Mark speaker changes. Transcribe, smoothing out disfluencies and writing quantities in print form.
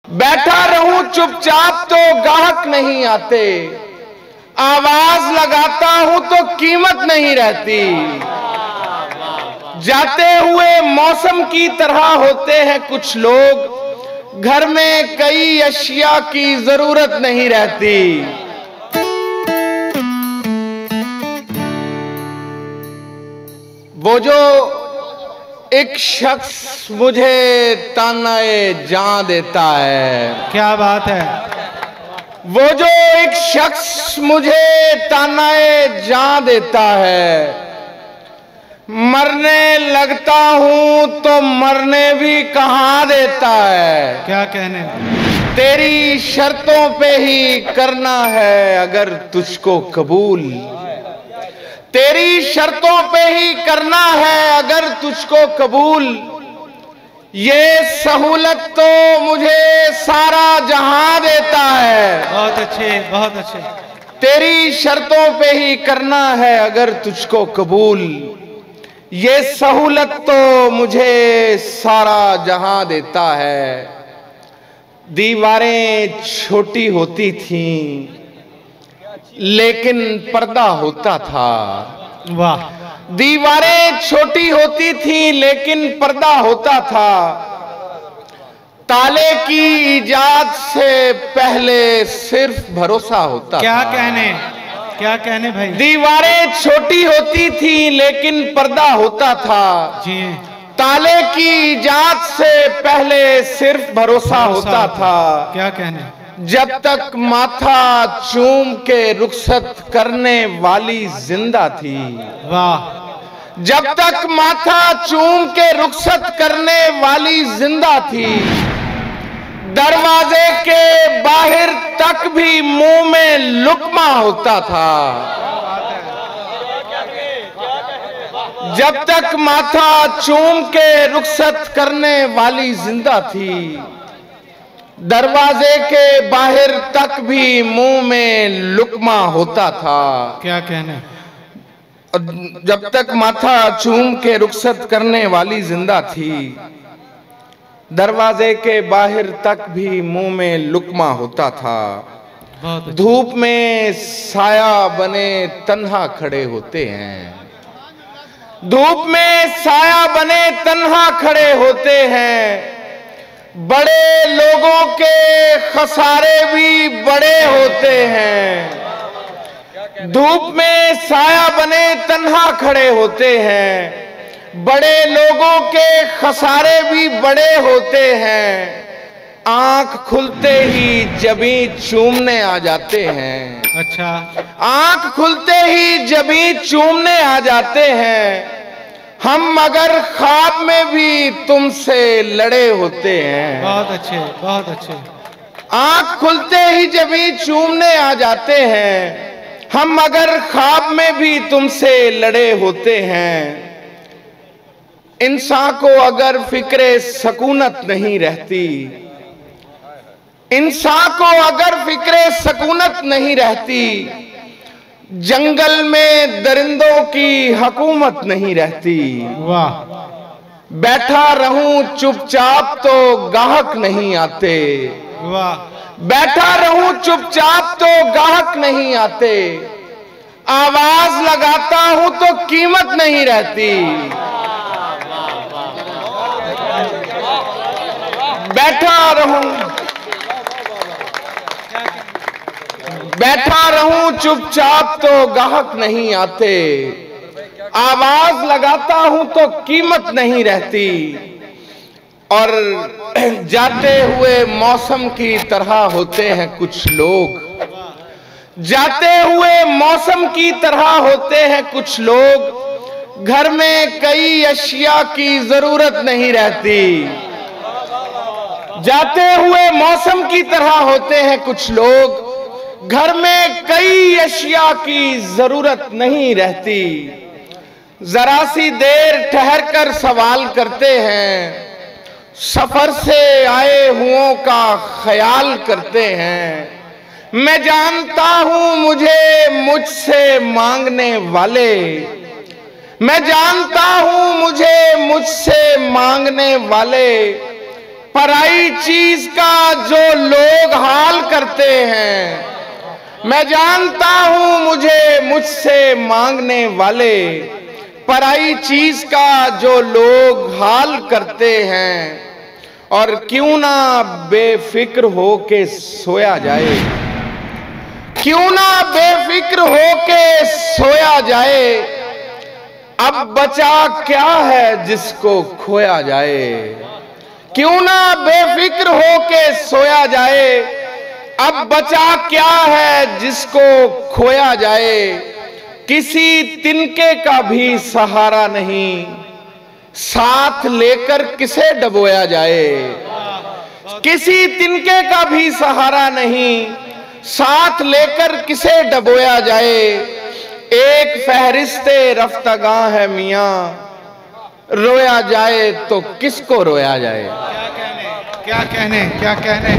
Speaker 1: बैठा रहूं चुपचाप तो गाहक नहीं आते, आवाज लगाता हूं तो कीमत नहीं रहती। जाते हुए मौसम की तरह होते हैं कुछ लोग, घर में कई अशिया की जरूरत नहीं रहती। वो जो एक शख्स मुझे तानाए जान देता है,
Speaker 2: क्या बात है।
Speaker 1: वो जो एक शख्स मुझे तानाए जान देता है, मरने लगता हूं तो मरने भी कहाँ देता है।
Speaker 2: क्या कहने।
Speaker 1: तेरी शर्तों पे ही करना है अगर तुझको कबूल, तेरी शर्तों पे ही करना है अगर तुझको कबूल। ये सहूलत तो मुझे सारा जहां देता है।
Speaker 2: बहुत अच्छे, बहुत अच्छे।
Speaker 1: तेरी शर्तों पे ही करना है अगर तुझको कबूल, ये सहूलत तो मुझे सारा जहां देता है। दीवारें छोटी होती थीं लेकिन पर्दा होता था।
Speaker 2: वाह।
Speaker 1: दीवारें छोटी होती थीं लेकिन पर्दा होता था। ताले की इजाद से पहले सिर्फ भरोसा होता
Speaker 2: क्या
Speaker 1: था।
Speaker 2: कहने, क्या कहने भाई।
Speaker 1: दीवारें छोटी होती थीं लेकिन पर्दा होता था।
Speaker 2: जी।
Speaker 1: ताले की इजाद से पहले सिर्फ भरोसा होता था।
Speaker 2: क्या कहने।
Speaker 1: जब तक माथा चूम के रुखसत करने वाली जिंदा थी।
Speaker 2: वाह।
Speaker 1: जब तक माथा चूम के रुखसत करने वाली जिंदा थी, दरवाजे के बाहर तक भी मुंह में लुकमा होता था। जब तक माथा चूम के रुखसत करने वाली जिंदा थी, दरवाजे के बाहर तक भी मुंह में लुकमा होता था।
Speaker 2: क्या कहने।
Speaker 1: जब तक माथा चूम के रुखसत करने वाली जिंदा थी, दरवाजे के बाहर तक भी मुंह में लुकमा होता था। धूप में साया बने तन्हा खड़े होते हैं, धूप में साया बने तन्हा खड़े होते हैं। बड़े लोगों के खसारे भी बड़े होते हैं। धूप में साया बने तन्हा खड़े होते हैं। बड़े लोगों के खसारे भी बड़े होते हैं। आंख खुलते ही जबी चूमने आ जाते हैं।
Speaker 2: अच्छा।
Speaker 1: आंख खुलते ही जबी चूमने आ जाते हैं। हम मगर ख्वाब में भी तुमसे लड़े होते हैं।
Speaker 2: बहुत अच्छे, बहुत अच्छे।
Speaker 1: आंख खुलते ही जबी चूमने आ जाते हैं। हम मगर ख्वाब में भी तुमसे लड़े होते हैं। इंसान को अगर फिक्रे सकूनत नहीं रहती, इंसान को अगर फिक्रे सकूनत नहीं रहती, जंगल में दरिंदों की हुकूमत नहीं रहती।
Speaker 2: वाह।
Speaker 1: बैठा रहूं चुपचाप तो गाहक नहीं आते।
Speaker 2: वाह।
Speaker 1: बैठा रहूं चुपचाप तो गाहक नहीं आते, आवाज लगाता हूं तो कीमत नहीं रहती। बैठा रहूं चुपचाप तो गाहक नहीं आते, आवाज लगाता हूं तो कीमत नहीं रहती। और जाते हुए मौसम की तरह होते हैं कुछ लोग, जाते हुए मौसम की तरह होते हैं कुछ लोग, घर में कई अशिया की जरूरत नहीं रहती। जाते हुए मौसम की तरह होते हैं कुछ लोग, घर में कई अशिया की जरूरत नहीं रहती। जरा सी देर ठहर कर सवाल करते हैं, सफर से आए हुओं का ख्याल करते हैं। मैं जानता हूं मुझे मुझसे मांगने वाले, मैं जानता हूं मुझे मुझसे मांगने वाले पराई चीज का जो लोग हाल करते हैं, मैं जानता हूं मुझे मुझसे मांगने वाले, पराई चीज का जो लोग हाल करते हैं। और क्यों ना बेफिक्र हो के सोया जाए, क्यों ना बेफिक्र हो के सोया जाए, अब बचा क्या है जिसको खोया जाए। क्यों ना बेफिक्र हो के सोया जाए, अब बचा क्या है जिसको खोया जाए। किसी तिनके का भी सहारा नहीं, साथ लेकर किसे डबोया जाए। किसी तिनके का भी सहारा नहीं, साथ लेकर किसे डबोया जाए। एक फहरिस्ते रफ्तागां है मियां, रोया जाए तो किसको रोया जाए।
Speaker 2: क्या कहने, क्या कहने, क्या कहने।